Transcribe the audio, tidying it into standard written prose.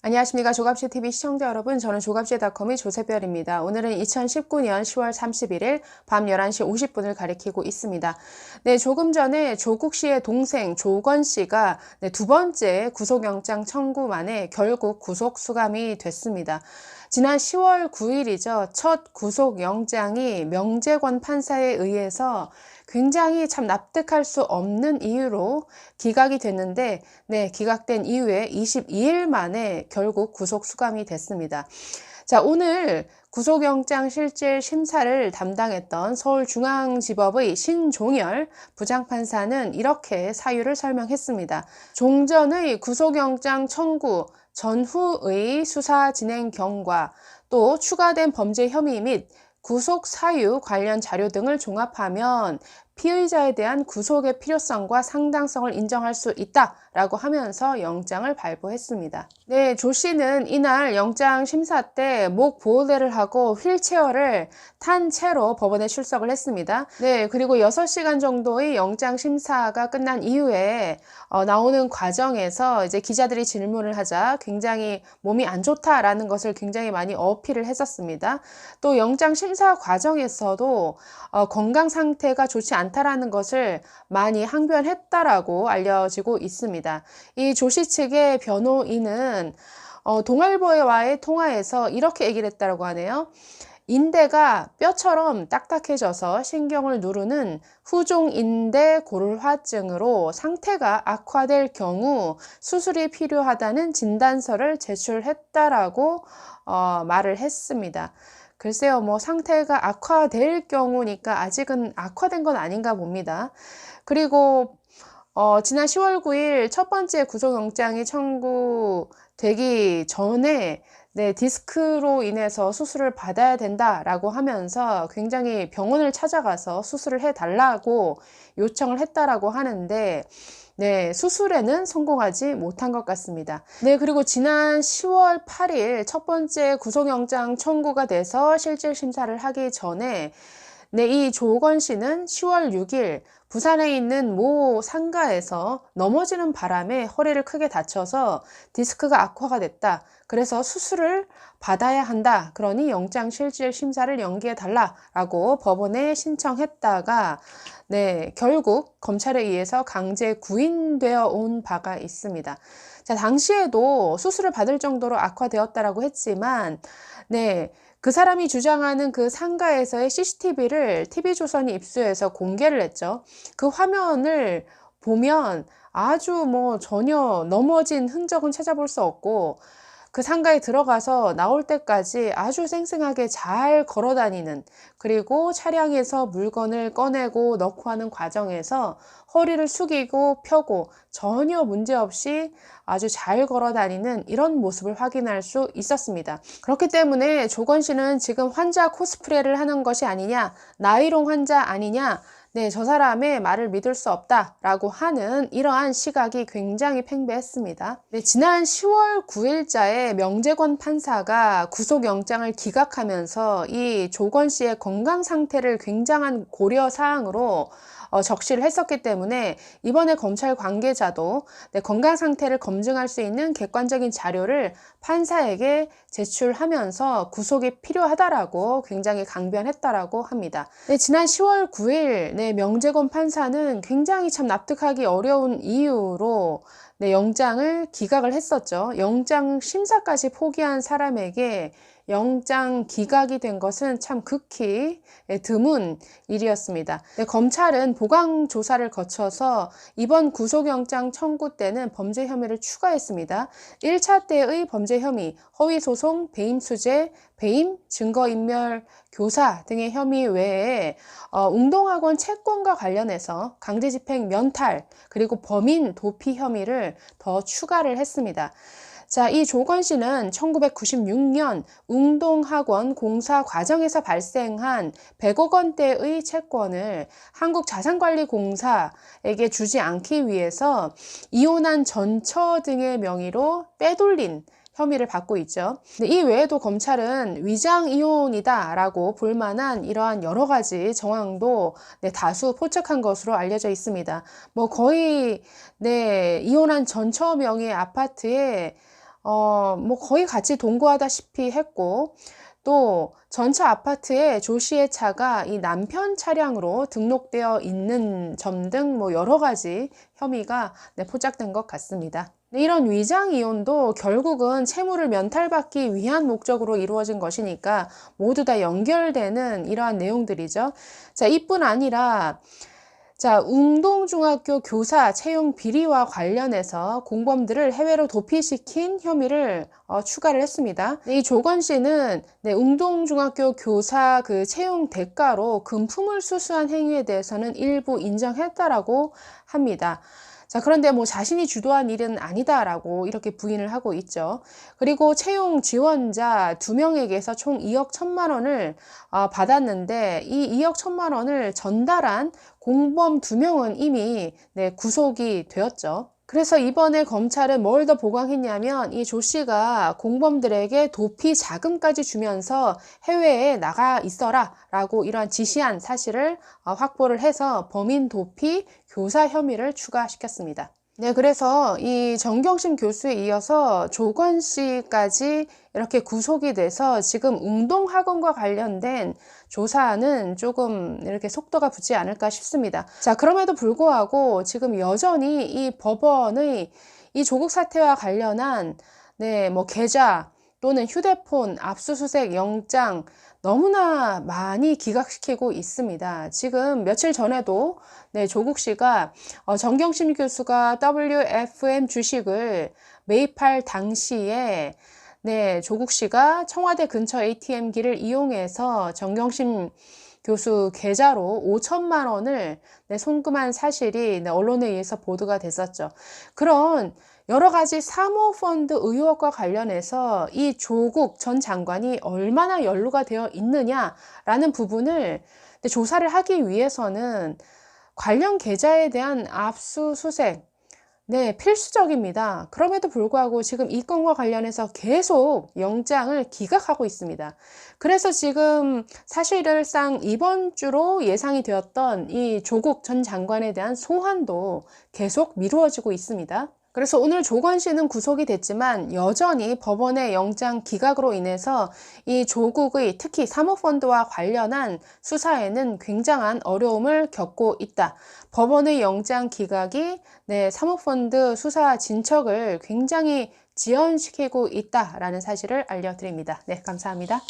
안녕하십니까. 조갑시TV 시청자 여러분, 저는 조갑시닷컴의 조세별입니다. 오늘은 2019년 10월 31일 밤 11시 50분을 가리키고 있습니다. 네, 조금 전에 조국 씨의 동생 조건 씨가 두 번째 구속영장 청구 만에 결국 구속 수감이 됐습니다. 지난 10월 9일이죠. 첫 구속영장이 명재권 판사에 의해서 굉장히 참 납득할 수 없는 이유로 기각이 됐는데, 기각된 이후에 22일 만에 결국 구속 수감이 됐습니다. 자, 오늘 구속영장 실질 심사를 담당했던 서울중앙지법의 신종열 부장판사는 이렇게 사유를 설명했습니다. 종전의 구속영장 청구 전후의 수사 진행 경과, 또 추가된 범죄 혐의 및 구속 사유 관련 자료 등을 종합하면 피의자에 대한 구속의 필요성과 상당성을 인정할 수 있다라고 하면서 영장을 발부했습니다. 네, 조 씨는 이날 영장 심사 때 목 보호대를 하고 휠체어를 탄 채로 법원에 출석을 했습니다. 네, 그리고 6시간 정도의 영장 심사가 끝난 이후에 나오는 과정에서 이제 기자들이 질문을 하자 굉장히 몸이 안 좋다라는 것을 굉장히 많이 어필을 했었습니다. 또 영장 심사 과정에서도 건강 상태가 좋지 않다라는 것을 많이 항변했다라고 알려지고 있습니다. 이 조 씨 측의 변호인은 동아일보와의 통화에서 이렇게 얘기를 했다고 하네요. 인대가 뼈처럼 딱딱해져서 신경을 누르는 후종인대 골화증으로 상태가 악화될 경우 수술이 필요하다는 진단서를 제출했다라고 말을 했습니다. 글쎄요, 뭐 상태가 악화될 경우니까 아직은 악화된 건 아닌가 봅니다. 그리고 지난 10월 9일 첫 번째 구속영장이 청구되기 전에 디스크로 인해서 수술을 받아야 된다라고 하면서 굉장히 병원을 찾아가서 수술을 해달라고 요청을 했다라고 하는데, 수술에는 성공하지 못한 것 같습니다. 그리고 지난 10월 8일 첫 번째 구속영장 청구가 돼서 실질 심사를 하기 전에 이 조건 씨는 10월 6일 부산에 있는 모 상가에서 넘어지는 바람에 허리를 크게 다쳐서 디스크가 악화가 됐다. 그래서 수술을 받아야 한다. 그러니 영장 실질 심사를 연기해 달라라고 법원에 신청했다가 결국 검찰에 의해서 강제 구인되어 온 바가 있습니다. 자, 당시에도 수술을 받을 정도로 악화되었다라고 했지만 그 사람이 주장하는 그 상가에서의 CCTV를 TV조선이 입수해서 공개를 했죠. 그 화면을 보면 아주 전혀 넘어진 흔적은 찾아볼 수 없고, 그 상가에 들어가서 나올 때까지 아주 쌩쌩하게 잘 걸어 다니는, 그리고 차량에서 물건을 꺼내고 넣고 하는 과정에서 허리를 숙이고 펴고 전혀 문제없이 아주 잘 걸어 다니는 이런 모습을 확인할 수 있었습니다. 그렇기 때문에 조건 씨는 지금 환자 코스프레를 하는 것이 아니냐, 나이롱 환자 아니냐, 저 사람의 말을 믿을 수 없다라고 하는 이러한 시각이 굉장히 팽배했습니다. 지난 10월 9일자에 명재권 판사가 구속영장을 기각하면서 이 조건 씨의 건강 상태를 굉장한 고려사항으로 적시를 했었기 때문에 이번에 검찰 관계자도 건강 상태를 검증할 수 있는 객관적인 자료를 판사에게 제출하면서 구속이 필요하다라고 굉장히 강변했다라고 합니다. 지난 10월 9일 명재권 판사는 굉장히 참 납득하기 어려운 이유로 영장을 기각을 했었죠. 영장 심사까지 포기한 사람에게 영장 기각이 된 것은 참 극히 드문 일이었습니다. 검찰은 보강 조사를 거쳐서 이번 구속영장 청구 때는 범죄 혐의를 추가했습니다. 1차 때의 범죄 혐의, 허위소송, 배임수재, 배임, 증거인멸, 교사 등의 혐의 외에 웅동학원 채권과 관련해서 강제집행 면탈, 그리고 범인 도피 혐의를 더 추가를 했습니다. 자, 이 조건 씨는 1996년 웅동학원 공사 과정에서 발생한 100억 원대의 채권을 한국자산관리공사에게 주지 않기 위해서 이혼한 전처 등의 명의로 빼돌린 혐의를 받고 있죠. 이 외에도 검찰은 위장 이혼이다라고 볼 만한 이러한 여러 가지 정황도 다수 포착한 것으로 알려져 있습니다. 거의 이혼한 전처 명의의 아파트에 뭐 거의 같이 동거하다시피 했고, 또 전처 아파트에 조 씨의 차가 이 남편 차량으로 등록되어 있는 점 등 뭐 여러 가지 혐의가 포착된 것 같습니다. 이런 위장 이혼도 결국은 채무를 면탈받기 위한 목적으로 이루어진 것이니까 모두 다 연결되는 이러한 내용들이죠. 자, 이뿐 아니라 자, 웅동중학교 교사 채용 비리와 관련해서 공범들을 해외로 도피시킨 혐의를 추가를 했습니다. 이 조건 씨는 웅동중학교 교사 그 채용 대가로 금품을 수수한 행위에 대해서는 일부 인정했다라고 합니다. 자, 그런데 뭐 자신이 주도한 일은 아니다라고 이렇게 부인을 하고 있죠. 그리고 채용 지원자 2명에게서 총 2억 1천만 원을 받았는데 이 2억 1천만 원을 전달한 공범 2명은 이미 구속이 되었죠. 그래서 이번에 검찰은 뭘 더 보강했냐면 이 조 씨가 공범들에게 도피 자금까지 주면서 해외에 나가 있어라 라고 이러한 지시한 사실을 확보를 해서 범인 도피 교사 혐의를 추가시켰습니다. 네, 그래서 이 정경심 교수에 이어서 조건 씨까지 이렇게 구속이 돼서 지금 웅동학원과 관련된 조사는 조금 이렇게 속도가 붙지 않을까 싶습니다. 자, 그럼에도 불구하고 지금 여전히 이 법원의 이 조국 사태와 관련한 뭐 계좌 또는 휴대폰 압수수색 영장 너무나 많이 기각시키고 있습니다. 지금 며칠 전에도 조국 씨가 정경심 교수가 WFM 주식을 매입할 당시에 조국 씨가 청와대 근처 ATM기를 이용해서 정경심 교수 계좌로 5천만 원을 송금한 사실이 언론에 의해서 보도가 됐었죠. 그런 여러 가지 사모펀드 의혹과 관련해서 이 조국 전 장관이 얼마나 연루가 되어 있느냐라는 부분을 조사를 하기 위해서는 관련 계좌에 대한 압수수색 필수적입니다. 그럼에도 불구하고 지금 이 건과 관련해서 계속 영장을 기각하고 있습니다. 그래서 지금 사실상 이번 주로 예상이 되었던 이 조국 전 장관에 대한 소환도 계속 미루어지고 있습니다. 그래서 오늘 조건 씨는 구속이 됐지만 여전히 법원의 영장 기각으로 인해서 이 조국의 특히 사모펀드와 관련한 수사에는 굉장한 어려움을 겪고 있다. 법원의 영장 기각이 사모펀드 수사 진척을 굉장히 지연시키고 있다라는 사실을 알려드립니다. 네, 감사합니다.